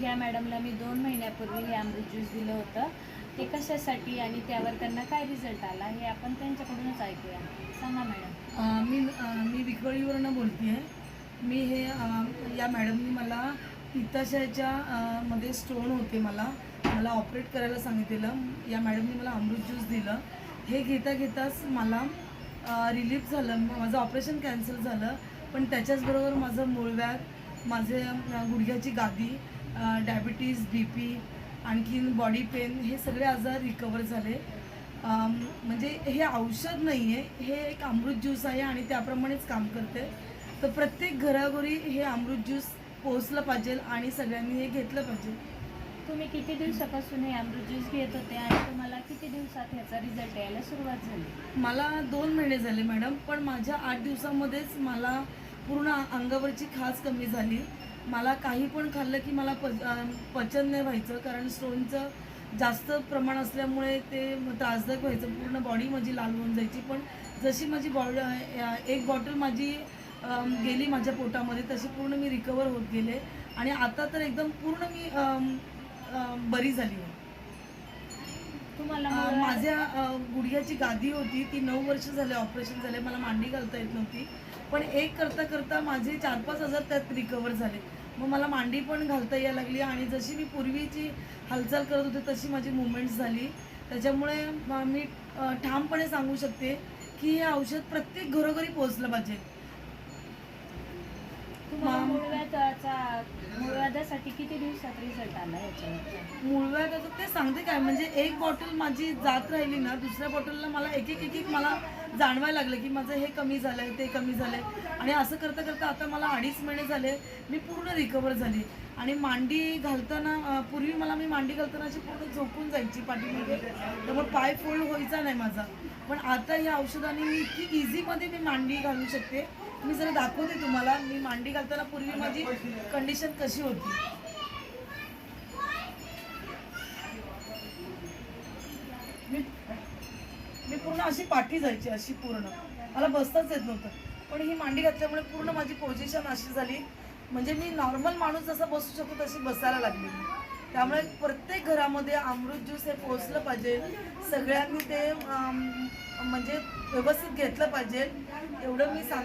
ह्या मॅडमला मी 2 महिन्यापूर्वी हे अमृत ज्यूस दिलं होतं. ते कशासाठी आणि त्यावर त्यांना काय रिझल्ट आला हे आपण त्यांच्याकडूनच ऐकूया. सांगा मॅडम. मी विक्रोळीवरनं बोलते आहे. मी हे या मॅडमनी मला पित्ताशयाच्या मध्ये स्टोन होते. मला ऑपरेट करायला सांगितलेलं. या मॅडमनी मला अमृत ज्यूस दिलं. हे घेताच मला रिलीफ झालं. माझं ऑपरेशन कॅन्सल झालं, पण त्याच्याचबरोबर माझं मूळव्याध, माझे गुडघ्याची गादी, डायबिटीज, BP, आणखीन बॉडी पेन, हे सगळे आजार रिकवर झाले. म्हणजे हे औषध नाही आहे, हे एक अमृत ज्यूस आहे आणि त्याप्रमाणेच काम करते. तर प्रत्येक घराघरी हे अमृत ज्यूस पोहोचलं पाहिजे आणि सगळ्यांनी हे घेतलं पाहिजे. तुम्ही किती दिवसापासून हे अमृत ज्यूस घेत होते आणि तुम्हाला किती दिवसात ह्याचा रिझल्ट यायला सुरुवात झाली? मला 2 महिने झाले मॅडम, पण माझ्या 8 दिवसामध्येच मला पूर्ण अंगावरची खाज कमी झाली. मला काही पण खाल्लं की मला पचन नाही व्हायचं, कारण स्टोनचं जास्त प्रमाण असल्यामुळे ते त्रासदायक व्हायचं. पूर्ण बॉडी माझी लाल होऊन जायची. पण जशी माझी एक बॉटल माझी गेली माझ्या पोटामध्ये, तशी पूर्ण मी रिकवर होत गेले आणि आता तर एकदम पूर्ण मी बरी झाली आहे. तुम्हाला माझ्या गुडघ्याची गादी होती, ती 9 वर्ष झाले ऑपरेशन झाले. मला मांडी घालता येत नव्हती, पण एक करता माझे 4-5 हजार त्यात रिकवर झाले. मग मला मांडी पण घालता यायला लागली आणि जशी मी पूर्वीची हालचाल करत होते तशी माझी मुवमेंट्स झाली. त्याच्यामुळे मी ठामपणे सांगू शकते की हे औषध प्रत्येक घरोघरी पोहोचलं पाहिजे. मूळव्याधासाठी किती दिवसात रिझल्ट आला याच्यावर? मूळव्याधाचं ते सांगते काय, म्हणजे एक बॉटल माझी जात राहिली ना, दुसऱ्या बॉटलला मला एक मला जाणवायला लागलं की माझं हे कमी झालंय, ते कमी झालंय. आणि असं करता आता मला 2.5 महिने झाले, मी पूर्ण रिकवर झाली. आणि मांडी घालताना पूर्वी मी मांडी घालताना अशी पूर्ण झोपून जायची पाठीमागे, त्यामुळे पाय फोल्ड व्हायचा नाही माझा. पण आता या औषधाने मी इतकी इझीमध्ये मी मांडी घालू शकते. मी जरा दाखवते तुम्हाला. मी मांडी घालताना पूर्वी माझी कंडिशन कशी होती. मी पूर्ण अशी पाठी जायची, अशी पूर्ण मला बसताच येत नव्हतं. पण ही मांडी घातल्यामुळे पूर्ण माझी पोझिशन अशी झाली, म्हणजे मी नॉर्मल माणूस जसा बसू शकतो तशी बसायला लागली. त्यामुळे प्रत्येक घरामध्ये अमृत ज्यूस हे पोहोचलं पाहिजे. सगळ्यांनी ते म्हणजे व्यवस्थित घेतलं पाहिजे, एवढं मी सांग